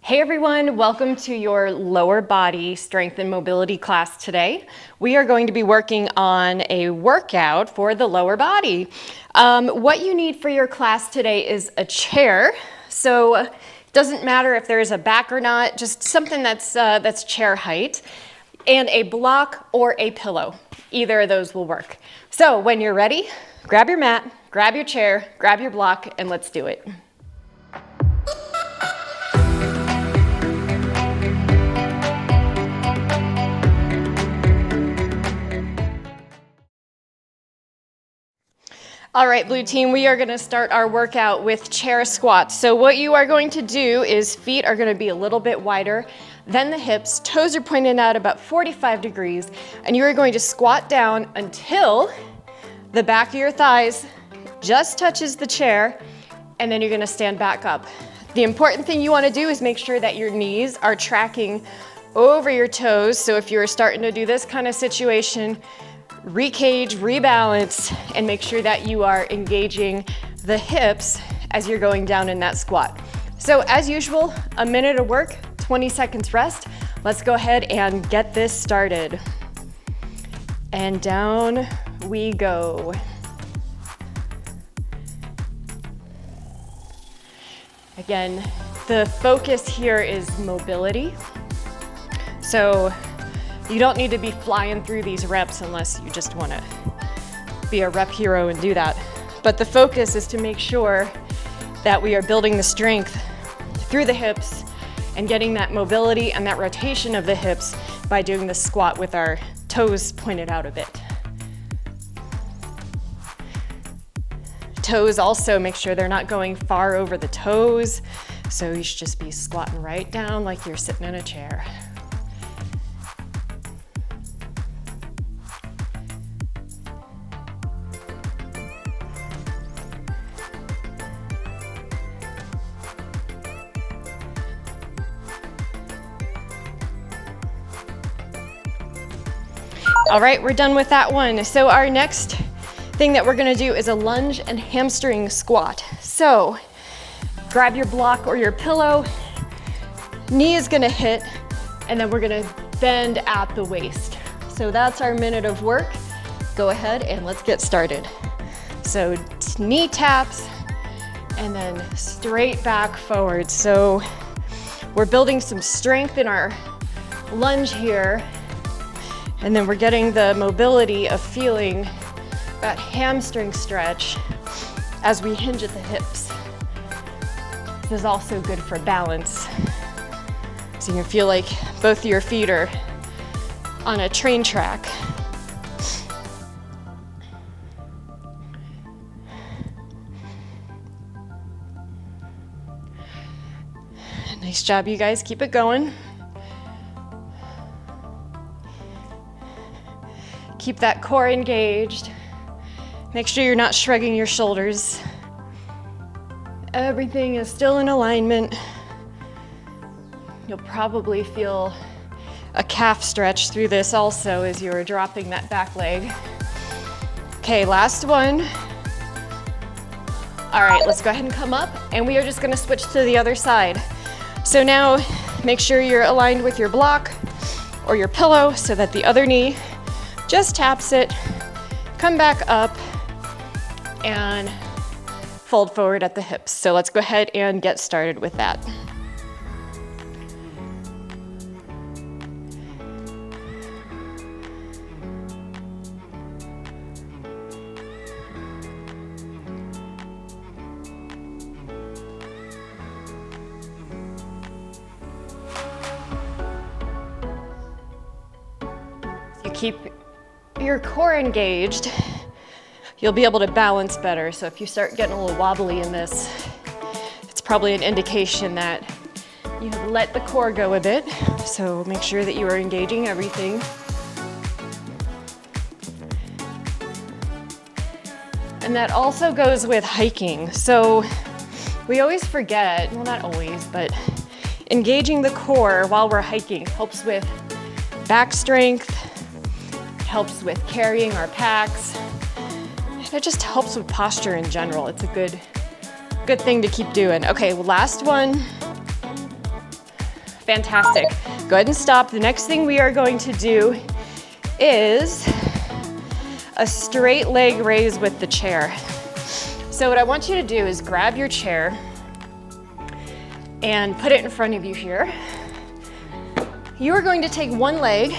Hey everyone, welcome to your lower body strength and mobility class today. We are going to be working on a workout for the lower body. What you need for your class today is a chair. So it doesn't matter if there is a back or not, just something that's chair height, and a block or a pillow. Either of those will work. So when you're ready, grab your mat, grab your chair, grab your block, and let's do it. All right, blue team, we are going to start our workout with chair squats. So what you are going to do is feet are going to be a little bit wider than the hips. Toes are pointed out about 45 degrees, and you are going to squat down until the back of your thighs just touches the chair, and then you're going to stand back up. The important thing you want to do is make sure that your knees are tracking over your toes. So if you're starting to do this kind of situation, recage, rebalance, and make sure that you are engaging the hips as you're going down in that squat. So as usual, a minute of work, 20 seconds rest. Let's go ahead and get this started. And down we go. Again, the focus here is mobility. So you don't need to be flying through these reps unless you just want to be a rep hero and do that. But the focus is to make sure that we are building the strength through the hips and getting that mobility and that rotation of the hips by doing the squat with our toes pointed out a bit. Toes also, make sure they're not going far over the toes. So you should just be squatting right down like you're sitting in a chair. All right, we're done with that one. So our next thing that we're gonna do is a lunge and hamstring squat. So grab your block or your pillow, knee is gonna hit, and then we're gonna bend at the waist. So that's our minute of work. Go ahead and let's get started. So knee taps, and then straight back forward. So we're building some strength in our lunge here. And then we're getting the mobility of feeling that hamstring stretch as we hinge at the hips. This is also good for balance. So you can feel like both of your feet are on a train track. Nice job, you guys. Keep it going. Keep that core engaged. Make sure you're not shrugging your shoulders. Everything is still in alignment. You'll probably feel a calf stretch through this also as you're dropping that back leg. Okay, last one. All right, let's go ahead and come up, and we are just gonna switch to the other side. So now make sure you're aligned with your block or your pillow so that the other knee just taps it, come back up, and fold forward at the hips. So let's go ahead and get started with that. You keep your core engaged, you'll be able to balance better. So if you start getting a little wobbly in this, it's probably an indication that you have let the core go a bit. So make sure that you are engaging everything. And that also goes with hiking. So we always forget, well, not always, but engaging the core while we're hiking helps with back strength, helps with carrying our packs. It just helps with posture in general. It's a good thing to keep doing. Okay, well, last one. fantastic. Go ahead and stop. The next thing we are going to do is a straight leg raise with the chair. So what I want you to do is grab your chair and put it in front of you here. You are going to take one leg,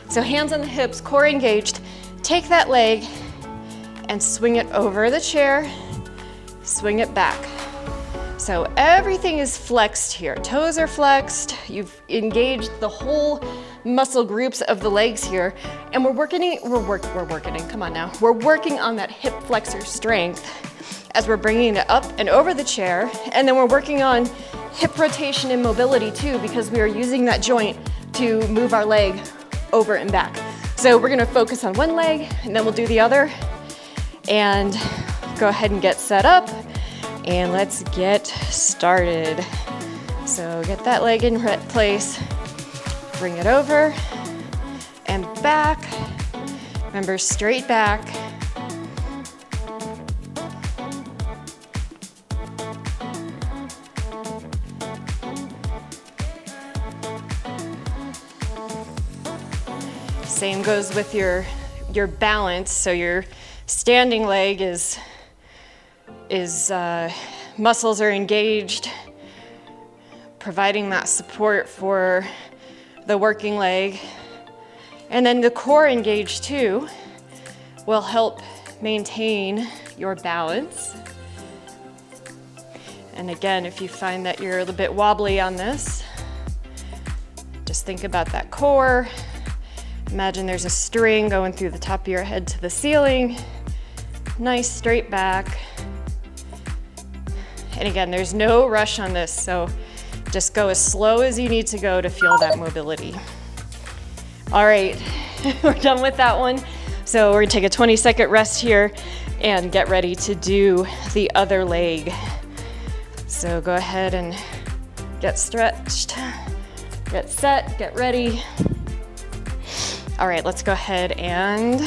so hands on the hips, core engaged. Take that leg and swing it over the chair, swing it back. So everything is flexed here. Toes are flexed. You've engaged the whole muscle groups of the legs here. And we're working on that hip flexor strength as we're bringing it up and over the chair. And then we're working on hip rotation and mobility too, because we are using that joint to move our leg over and back. So we're gonna focus on one leg and then we'll do the other. And go ahead and get set up. And let's get started. So get that leg in place, bring it over and back. Remember, straight back. Same goes with your balance. So your standing leg is muscles are engaged, providing that support for the working leg. And then the core engaged too will help maintain your balance. And again, if you find that you're a little bit wobbly on this, just think about that core. Imagine there's a string going through the top of your head to the ceiling. Nice straight back. And again, there's no rush on this, so just go as slow as you need to go to feel that mobility. All right, we're done with that one. So we're gonna take a 20-second rest here and get ready to do the other leg. So go ahead and get stretched, get set, get ready. All right, let's go ahead and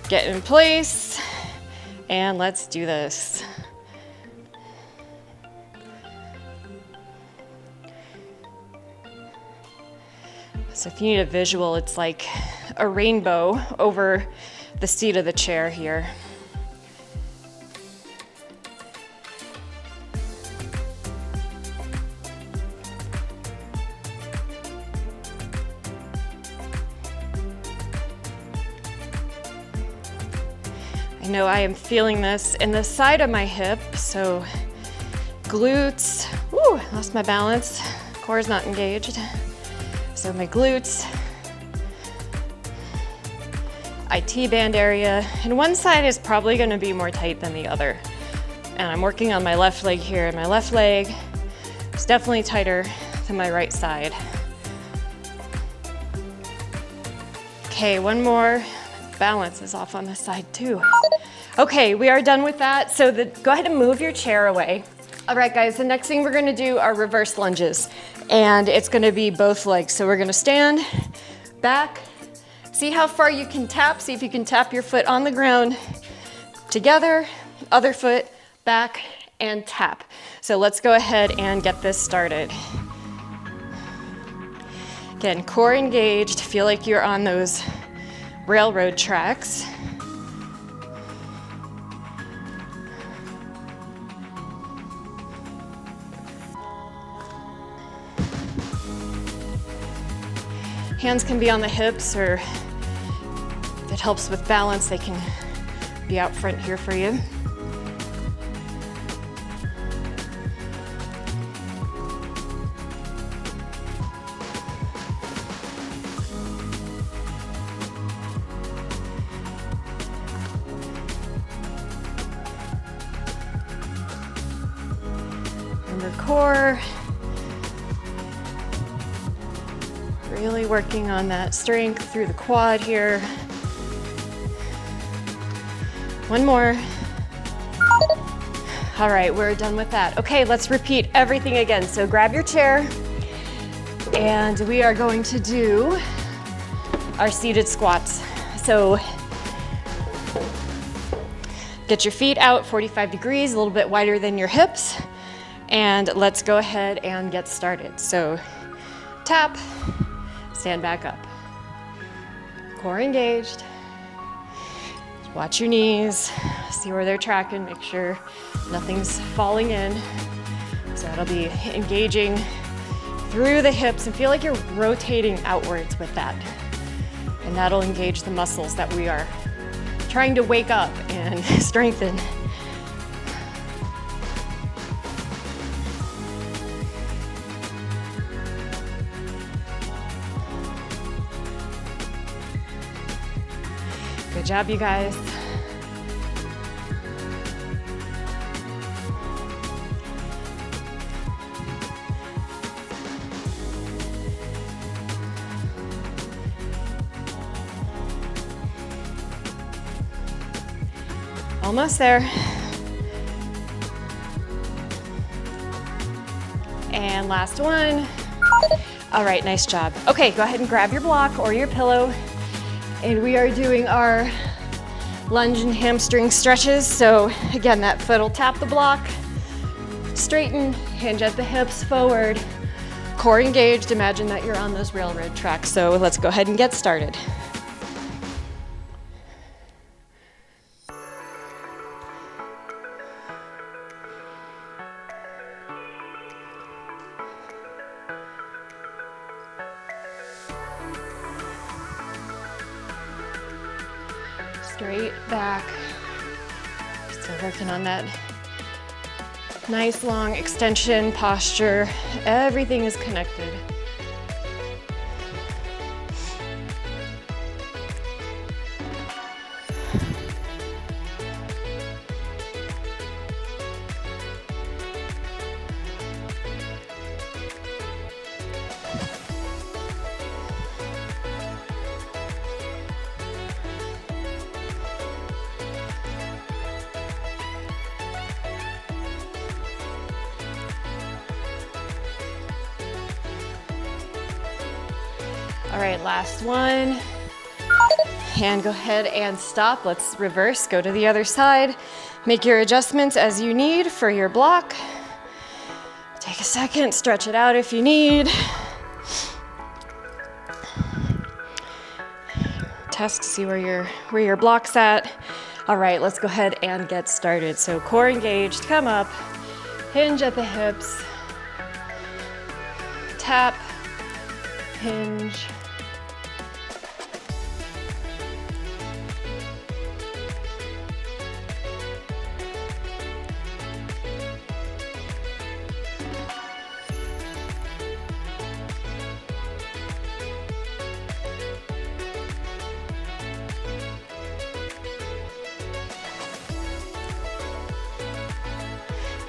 get in place and let's do this. So if you need a visual, it's like a rainbow over the seat of the chair here. I know I am feeling this in the side of my hip, so glutes, ooh, lost my balance, core is not engaged. So my glutes, IT band area, and one side is probably gonna be more tight than the other. And I'm working on my left leg here. My left leg is definitely tighter than my right side. Okay, one more. Balance is off on this side too. Okay, we are done with that. So go ahead and move your chair away. All right, guys, the next thing we're gonna do are reverse lunges. And it's gonna be both legs. So we're gonna stand back, see how far you can tap, see if you can tap your foot on the ground together, other foot, back, and tap. So let's go ahead and get this started. Again, core engaged, feel like you're on those railroad tracks. Hands can be on the hips, or if it helps with balance, they can be out front here for you. Remember core. Really working on that strength through the quad here. One more. All right, we're done with that. Okay, let's repeat everything again. So grab your chair and we are going to do our seated squats. So get your feet out 45 degrees, a little bit wider than your hips. And let's go ahead and get started. So tap, stand back up. Core engaged. Watch your knees, see where they're tracking, make sure nothing's falling in. So that'll be engaging through the hips and feel like you're rotating outwards with that. And that'll engage the muscles that we are trying to wake up and strengthen. Good job, you guys. Almost there. And last one. All right, nice job. Okay, go ahead and grab your block or your pillow. And we are doing our lunge and hamstring stretches. So again, that foot will tap the block, straighten, hinge at the hips forward, core engaged. Imagine that you're on those railroad tracks. So let's go ahead and get started. Straight back. Still working on that nice long extension posture. Everything is connected. All right, last one. And go ahead and stop. Let's reverse, go to the other side. Make your adjustments as you need for your block. Take a second, stretch it out if you need. Test to see where your block's at. All right, let's go ahead and get started. So core engaged, come up, hinge at the hips, tap, hinge.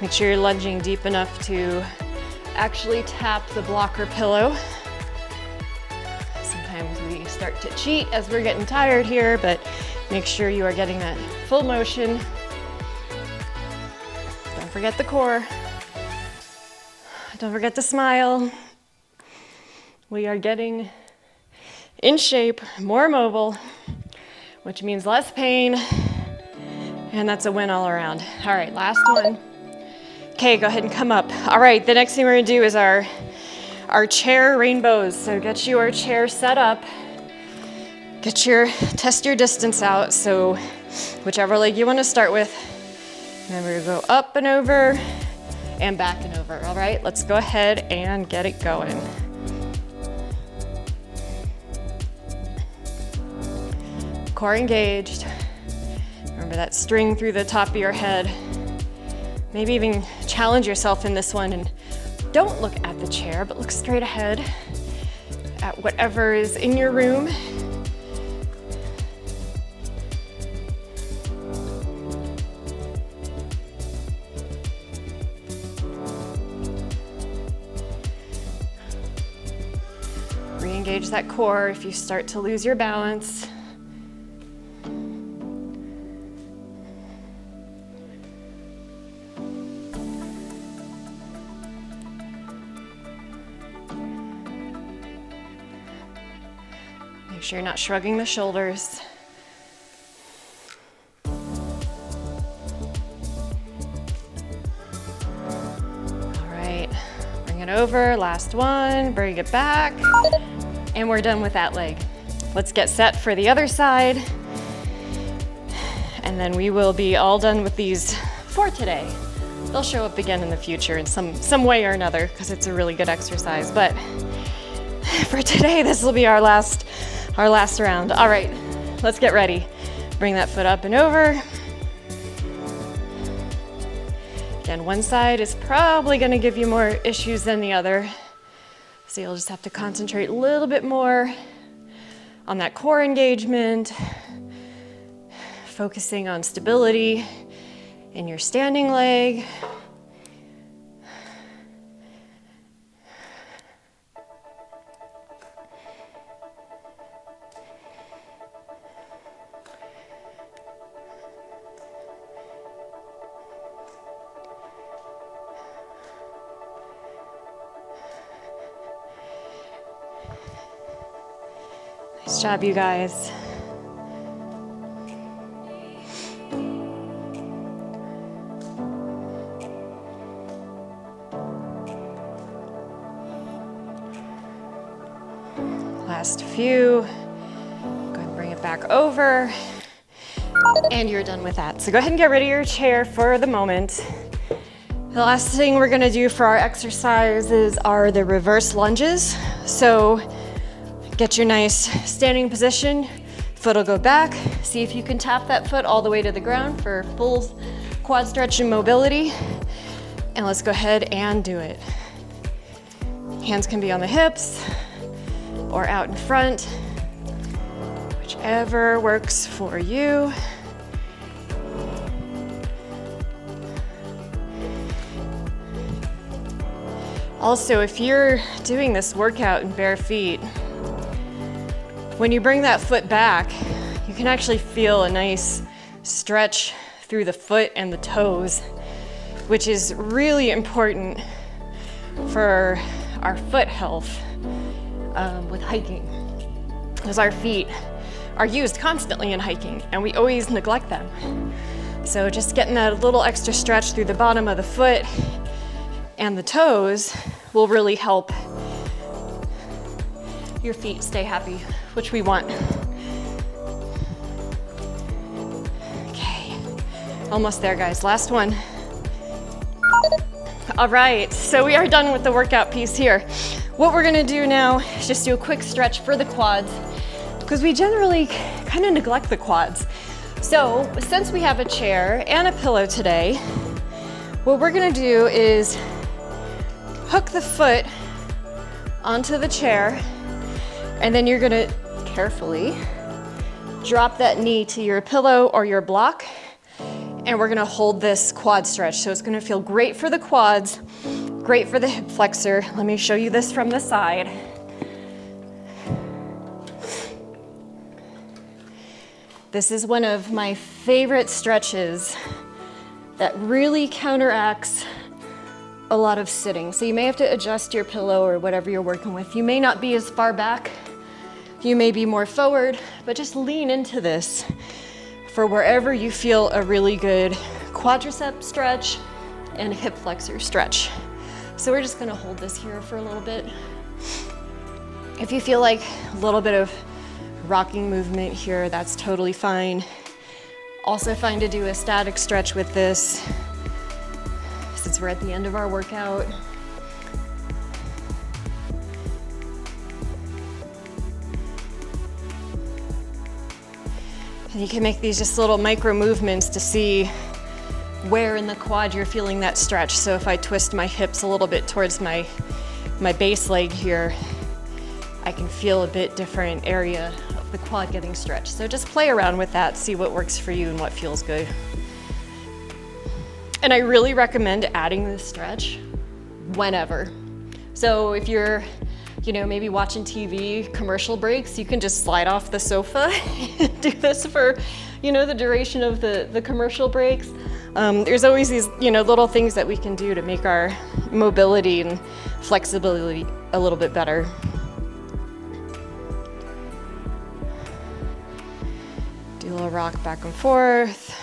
Make sure you're lunging deep enough to actually tap the block or pillow. Sometimes we start to cheat as we're getting tired here, but make sure you are getting that full motion. Don't forget the core. Don't forget to smile. We are getting in shape, more mobile, which means less pain, and that's a win all around. All right, last one. Okay, go ahead and come up. All right, the next thing we're gonna do is our chair rainbows. So get your chair set up. Test your distance out. So whichever leg you wanna start with. And then we're gonna go up and over and back and over. All right, let's go ahead and get it going. Core engaged. Remember that string through the top of your head. Maybe even challenge yourself in this one and don't look at the chair, but look straight ahead at whatever is in your room. Re-engage that core if you start to lose your balance. Make sure you're not shrugging the shoulders. over, last one, bring it back, and we're done with that leg. Let's get set for the other side, and then we will be all done with these for today. They'll show up again in the future in some way or another, because it's a really good exercise, but for today, this will be our last round. All right, let's get ready. Bring that foot up and over. Again, one side is probably gonna give you more issues than the other, so you'll just have to concentrate a little bit more on that core engagement, focusing on stability in your standing leg. Nice job, you guys. Last few. Go ahead and bring it back over. And you're done with that. So go ahead and get rid of your chair for the moment. The last thing we're gonna do for our exercises are the reverse lunges. So get your nice standing position. Foot will go back. See if you can tap that foot all the way to the ground for full quad stretch and mobility. And let's go ahead and do it. Hands can be on the hips or out in front, whichever works for you. Also, if you're doing this workout in bare feet, when you bring that foot back, you can actually feel a nice stretch through the foot and the toes, which is really important for our foot health with hiking, because our feet are used constantly in hiking and we always neglect them. So just getting that little extra stretch through the bottom of the foot and the toes will really help your feet stay happy, which we want. Okay, almost there, guys. Last one. All right, so we are done with the workout piece here. What we're gonna do now is just do a quick stretch for the quads, because we generally kind of neglect the quads. So since we have a chair and a pillow today, what we're gonna do is hook the foot onto the chair, and then you're gonna carefully drop that knee to your pillow or your block, and we're gonna hold this quad stretch. So it's gonna feel great for the quads, great for the hip flexor. Let me show you this from the side. This is one of my favorite stretches that really counteracts a lot of sitting. So you may have to adjust your pillow or whatever you're working with. You may not be as far back. You may be more forward, but just lean into this for wherever you feel a really good quadricep stretch and hip flexor stretch. So we're just gonna hold this here for a little bit. If you feel like a little bit of rocking movement here, that's totally fine. Also fine to do a static stretch with this, since we're at the end of our workout. And you can make these just little micro movements to see where in the quad you're feeling that stretch. So if I twist my hips a little bit towards my base leg here, I can feel a bit different area of the quad getting stretched. So just play around with that, see what works for you and what feels good. And I really recommend adding this stretch whenever. So if you're, maybe watching TV, commercial breaks, you can just slide off the sofa and do this for, the duration of the commercial breaks. There's always these, little things that we can do to make our mobility and flexibility a little bit better. Do a little rock back and forth.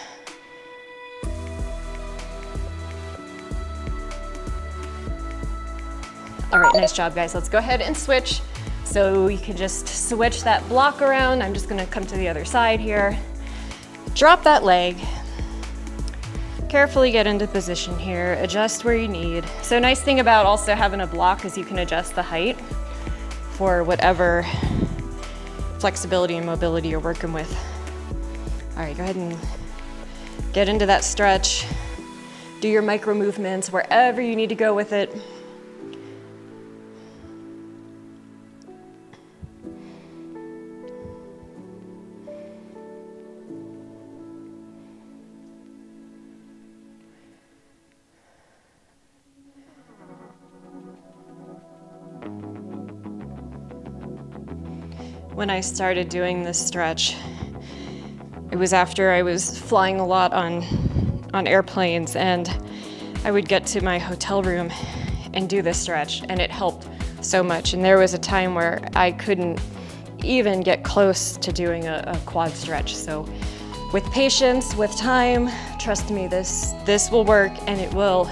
All right, nice job, guys. Let's go ahead and switch. So you can just switch that block around. I'm just gonna come to the other side here. Drop that leg. Carefully get into position here, adjust where you need. So nice thing about also having a block is you can adjust the height for whatever flexibility and mobility you're working with. All right, go ahead and get into that stretch. Do your micro movements wherever you need to go with it. When I started doing this stretch, it was after I was flying a lot on airplanes, and I would get to my hotel room and do this stretch, and it helped so much. And there was a time where I couldn't even get close to doing a quad stretch. So with patience, with time, trust me, this will work, and it will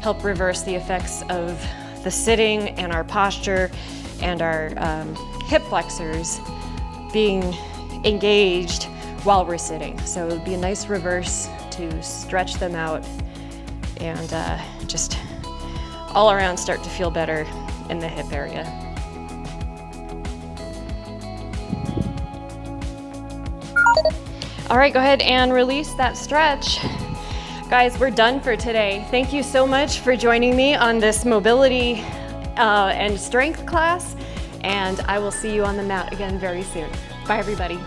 help reverse the effects of the sitting and our posture and our hip flexors being engaged while we're sitting. So it would be a nice reverse to stretch them out and just all around start to feel better in the hip area. All right, go ahead and release that stretch. Guys, we're done for today. Thank you so much for joining me on this mobility and strength class, and I will see you on the mat again very soon. Bye, everybody.